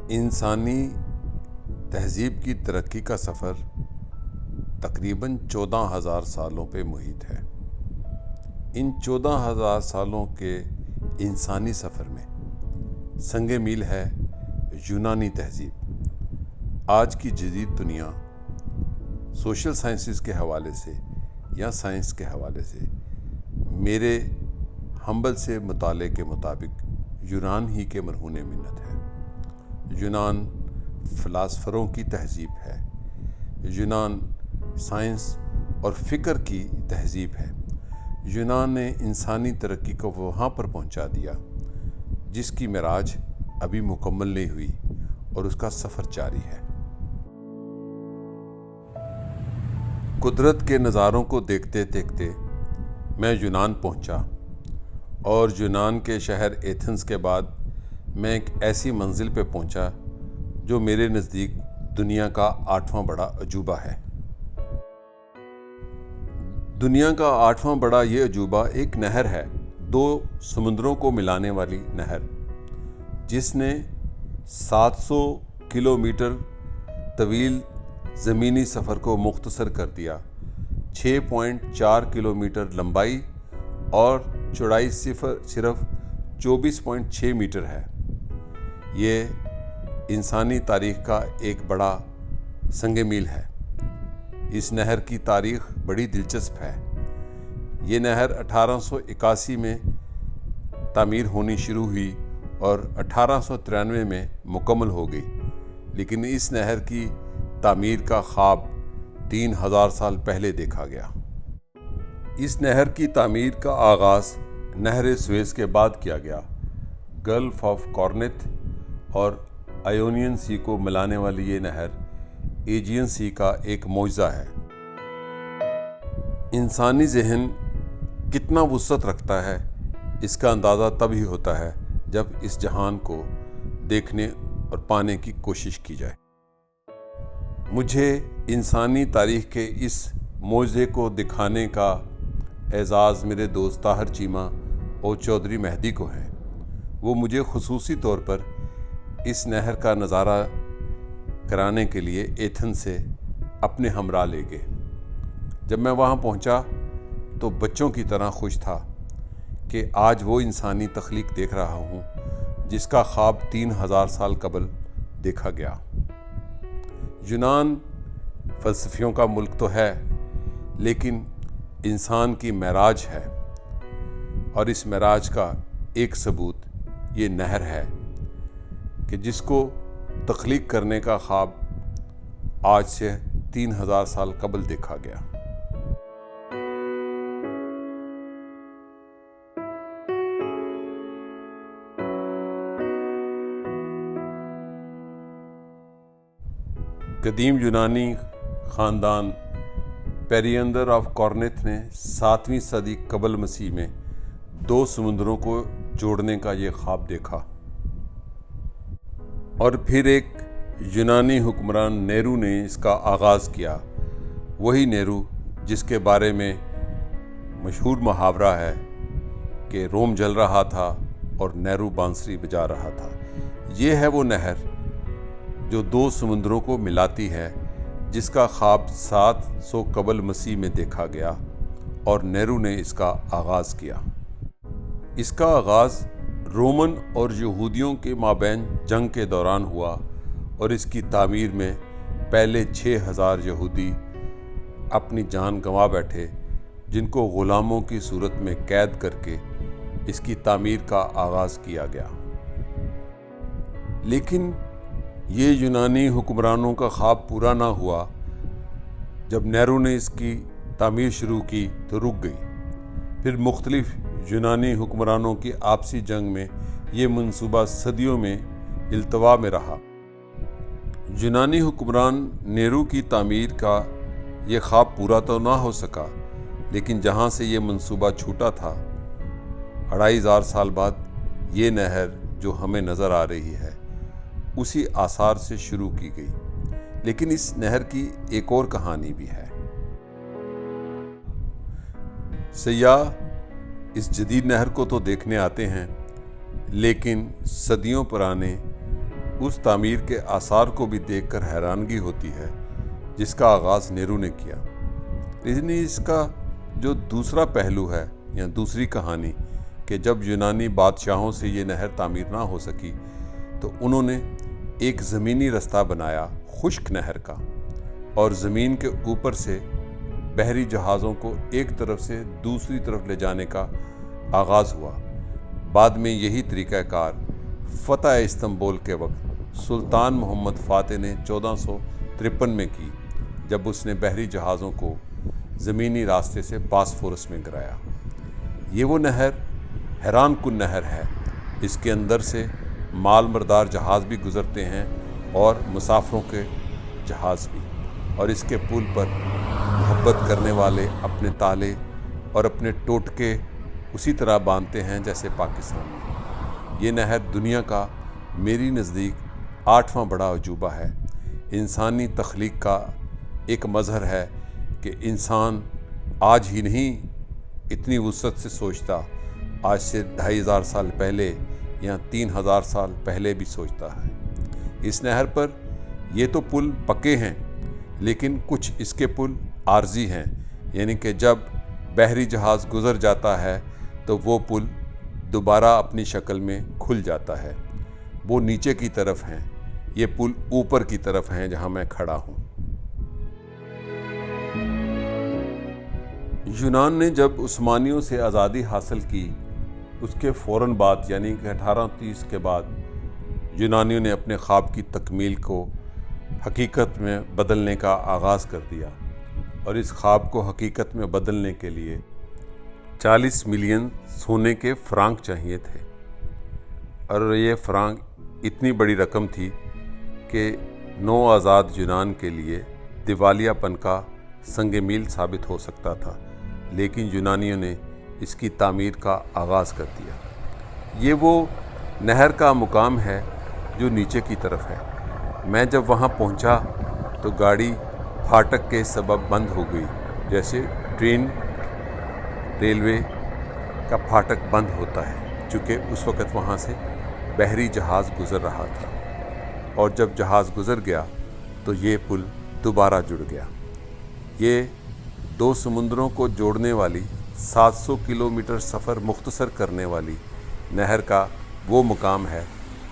انسانی تہذیب کی ترقی کا سفر تقریباً 14,000 سالوں پہ محیط ہے۔ ان 14,000 سالوں کے انسانی سفر میں سنگ میل ہے یونانی تہذیب۔ آج کی جدید دنیا سوشل سائنسز کے حوالے سے یا سائنس کے حوالے سے میرے ہمبل سے مطالعے کے مطابق یونان ہی کے مرہون منت ہے۔ یونان فلاسفروں کی تہذیب ہے، یونان سائنس اور فکر کی تہذیب ہے۔ یونان نے انسانی ترقی کو وہاں پر پہنچا دیا جس کی معراج ابھی مکمل نہیں ہوئی اور اس کا سفر جاری ہے۔ قدرت کے نظاروں کو دیکھتے دیکھتے میں یونان پہنچا اور یونان کے شہر ایتھنز کے بعد میں ایک ایسی منزل پہ پہنچا جو میرے نزدیک دنیا کا 8واں بڑا عجوبہ ہے۔ دنیا کا 8واں بڑا یہ عجوبہ ایک نہر ہے، 2 سمندروں کو ملانے والی نہر، جس نے 700 کلومیٹر طویل زمینی سفر کو مختصر کر دیا۔ 6.4 کلومیٹر لمبائی اور چوڑائی صرف 24.6 میٹر ہے۔ یہ انسانی تاریخ کا ایک بڑا سنگ میل ہے۔ اس نہر کی تاریخ بڑی دلچسپ ہے۔ یہ نہر 1881 میں تعمیر ہونی شروع ہوئی اور 1893 میں مکمل ہو گئی، لیکن اس نہر کی تعمیر کا خواب 3000 سال پہلے دیکھا گیا۔ اس نہر کی تعمیر کا آغاز نہر سویز کے بعد کیا گیا۔ گلف آف کارنتھ اور آئیونین سی کو ملانے والی یہ نہر ایجین سی کا ایک معجزہ ہے۔ انسانی ذہن کتنا وسعت رکھتا ہے اس کا اندازہ تب ہی ہوتا ہے جب اس جہان کو دیکھنے اور پانے کی کوشش کی جائے۔ مجھے انسانی تاریخ کے اس معجزے کو دکھانے کا اعزاز میرے دوست طاہر چیمہ اور چودھری مہدی کو ہے۔ وہ مجھے خصوصی طور پر اس نہر کا نظارہ کرانے کے لیے ایتھن سے اپنے ہمراہ لے گئے۔ جب میں وہاں پہنچا تو بچوں کی طرح خوش تھا کہ آج وہ انسانی تخلیق دیکھ رہا ہوں جس کا خواب 3000 سال قبل دیکھا گیا۔ یونان فلسفیوں کا ملک تو ہے، لیکن انسان کی معراج ہے، اور اس معراج کا ایک ثبوت یہ نہر ہے کہ جس کو تخلیق کرنے کا خواب آج سے 3000 سال قبل دیکھا گیا۔ قدیم یونانی خاندان پیریندر آف کارنتھ نے 7ویں صدی قبل مسیح میں 2 سمندروں کو جوڑنے کا یہ خواب دیکھا، اور پھر ایک یونانی حکمران نیرو نے اس کا آغاز کیا۔ وہی نیرو جس کے بارے میں مشہور محاورہ ہے کہ روم جل رہا تھا اور نیرو بانسری بجا رہا تھا۔ یہ ہے وہ نہر جو 2 سمندروں کو ملاتی ہے، جس کا خواب 700 قبل مسیح میں دیکھا گیا اور نیرو نے اس کا آغاز کیا۔ اس کا آغاز رومن اور یہودیوں کے مابین جنگ کے دوران ہوا، اور اس کی تعمیر میں پہلے 6000 یہودی اپنی جان گنوا بیٹھے، جن کو غلاموں کی صورت میں قید کر کے اس کی تعمیر کا آغاز کیا گیا۔ لیکن یہ یونانی حکمرانوں کا خواب پورا نہ ہوا۔ جب نیرو نے اس کی تعمیر شروع کی تو رک گئی۔ پھر مختلف یونانی حکمرانوں کی آپسی جنگ میں یہ منصوبہ صدیوں میں التوا میں رہا۔ یونانی حکمران نیرو کی تعمیر کا یہ خواب پورا تو نہ ہو سکا، لیکن جہاں سے یہ منصوبہ چھوٹا تھا، 2500 سال بعد یہ نہر جو ہمیں نظر آ رہی ہے اسی آثار سے شروع کی گئی۔ لیکن اس نہر کی ایک اور کہانی بھی ہے۔ سیاح اس جدید نہر کو تو دیکھنے آتے ہیں، لیکن صدیوں پرانے उस तामीर के आसार को भी देखकर हैरानगी होती है जिसका आगाज़ नेहरू ने किया। लेकिन इसका जो दूसरा पहलू है या दूसरी कहानी कि जब यूनानी बादशाहों से ये नहर तामीर ना हो सकी तो उन्होंने एक ज़मीनी रास्ता बनाया खुश्क नहर का, और ज़मीन के ऊपर से बहरी जहाज़ों को एक तरफ से दूसरी तरफ ले जाने का आगाज़ हुआ। बाद में यही तरीक़ाकार फ़तह इस्तंबुल के वक्त सुल्तान मोहम्मद फ़ातिह ने 1453 में की, जब उसने बहरी जहाज़ों को ज़मीनी रास्ते से बास्फोरस में गिराया। ये वो नहर हैरान कुन नहर है। इसके अंदर से माल मरदार जहाज़ भी गुज़रते हैं और मुसाफिरों के जहाज़ भी, और इसके पुल पर मोहब्बत करने वाले अपने ताले और अपने टोटके उसी तरह बांधते हैं जैसे पाकिस्तान में। ये नहर दुनिया का मेरी नज़दीक 8वां बड़ा अजूबा है। इंसानी तख्लीक का एक मज़हर है कि इंसान आज ही नहीं इतनी वुसअत से सोचता, आज से 2500 साल पहले या 3000 साल पहले भी सोचता है। इस नहर पर ये तो पुल पक्के हैं, लेकिन कुछ इसके पुल आर्जी हैं, यानी कि जब बहरी जहाज़ गुज़र जाता है तो वो पुल दोबारा अपनी शक्ल में खुल जाता है। वो नीचे की तरफ हैं, ये पुल ऊपर की तरफ हैं जहाँ मैं खड़ा हूँ। यूनान ने जब उस्मानियों से आज़ादी हासिल की उसके फ़ौरन बाद यानी कि 1830 के बाद यूनानियों ने अपने ख्वाब की तकमील को हकीकत में बदलने का आगाज़ कर दिया, और इस ख्वाब को हकीकत में बदलने के लिए 40 मिलियन सोने के फ्रांक चाहिए थे, और ये फ्रांक इतनी बड़ी रकम थी कि नौ आज़ाद यूनान के लिए दिवालियापन का संग मील साबित हो सकता था। लेकिन यूनानियों ने इसकी तामीर का आगाज़ कर दिया। ये वो नहर का मुकाम है जो नीचे की तरफ है। मैं जब वहाँ पहुँचा तो गाड़ी फाटक के सबब बंद हो गई, जैसे ट्रेन रेलवे का फाटक बंद होता है, चूँकि उस वक़्त वहाँ से बहरी जहाज़ गुज़र रहा था, और जब जहाज़ गुज़र गया तो ये पुल दोबारा जुड़ गया। ये दो समुंदरों को जोड़ने वाली 700 किलोमीटर सफ़र मुख्तसर करने वाली नहर का वो मुकाम है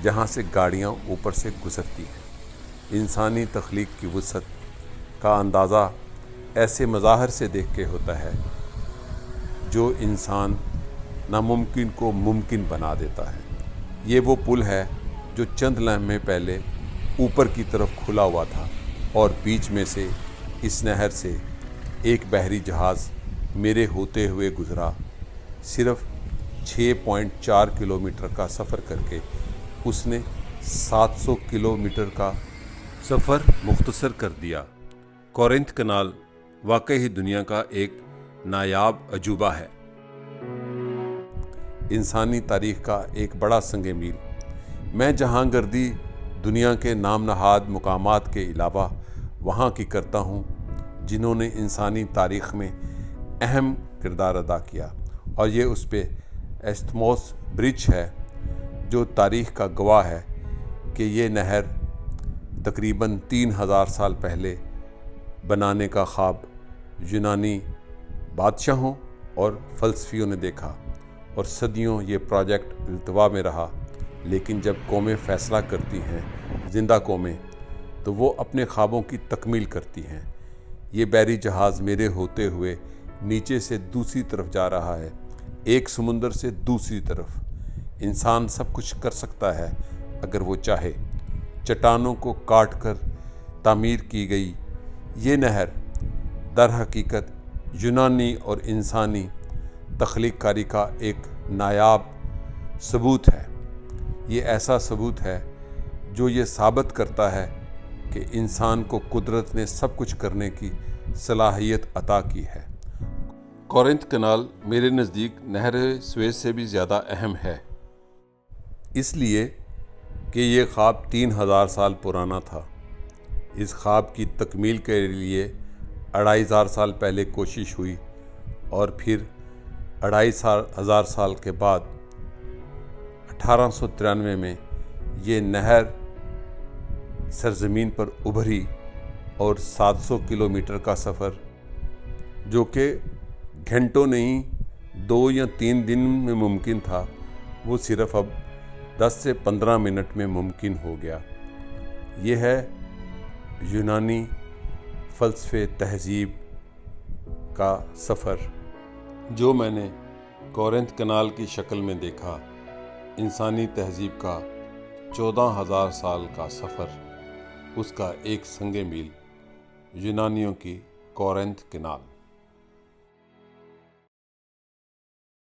जहाँ से गाड़ियाँ ऊपर से गुज़रती हैं। इंसानी तख्लीक की वुसअत का अंदाज़ा ऐसे मज़ाहर से देख के होता है जो इंसान नामुमकिन को मुमकिन बना देता है। ये वो पुल है जो चंद लम्हे पहले ऊपर की तरफ खुला हुआ था, और बीच में से इस नहर से एक बहरी जहाज़ मेरे होते हुए गुज़रा। सिर्फ 6.4 किलोमीटर का सफ़र करके उसने 700 किलोमीटर का सफ़र मुख्तसर कर दिया। कोरिंथ कनाल वाकई ही दुनिया का एक नायाब अजूबा है। इंसानी तारीख़ का एक बड़ा संग मील। मैं जहांगर्दी दुनिया के नाम नहाद मुकामात के अलावा वहाँ की करता हूँ जिन्होंने इंसानी तारीख़ में अहम किरदार अदा किया, और ये उस पे एस्थमोस ब्रिज है जो तारीख़ का गवाह है कि ये नहर तकरीबन 3000 साल पहले बनाने का ख्वाब यूनानी बादशाहों और फ़लसफ़ियों ने देखा, और सदियों ये प्रोजेक्ट इल्तवा में रहा। लेकिन जब कौमें फ़ैसला करती हैं, ज़िंदा कौमें, तो वो अपने ख्वाबों की तकमील करती हैं। ये बहरी जहाज़ मेरे होते हुए नीचे से दूसरी तरफ जा रहा है, एक समुंदर से दूसरी तरफ। इंसान सब कुछ कर सकता है अगर वो चाहे। चट्टानों को काट कर तामीर की गई ये नहर दर हकीकत यूनानी और इंसानी तख्लीक कारी का एक नायाब सबूत है। ये ऐसा सबूत है जो ये साबित करता है कि इंसान को कुदरत ने सब कुछ करने की सलाहियत अता की है। कोरिंथ कनाल मेरे नज़दीक नहर सुएज़ से भी ज़्यादा अहम है, इसलिए कि ये ख्वाब 3000 साल पुराना था। इस ख्वाब की तकमील के लिए 2500 साल पहले कोशिश हुई, और फिर 2500 साल के बाद 1893 में ये नहर سرزمین پر ابھری اور 700 کلومیٹر کا سفر جو کہ گھنٹوں نہیں 2 یا 3 دن میں ممکن تھا، وہ صرف اب 10 سے 15 منٹ میں ممکن ہو گیا۔ یہ ہے یونانی فلسفے تہذیب کا سفر جو میں نے کورنتھ کنال کی شکل میں دیکھا۔ انسانی تہذیب کا 14,000 سال کا سفر، اس کا ایک سنگ میل، یونانیوں کی کورنتھ کنال۔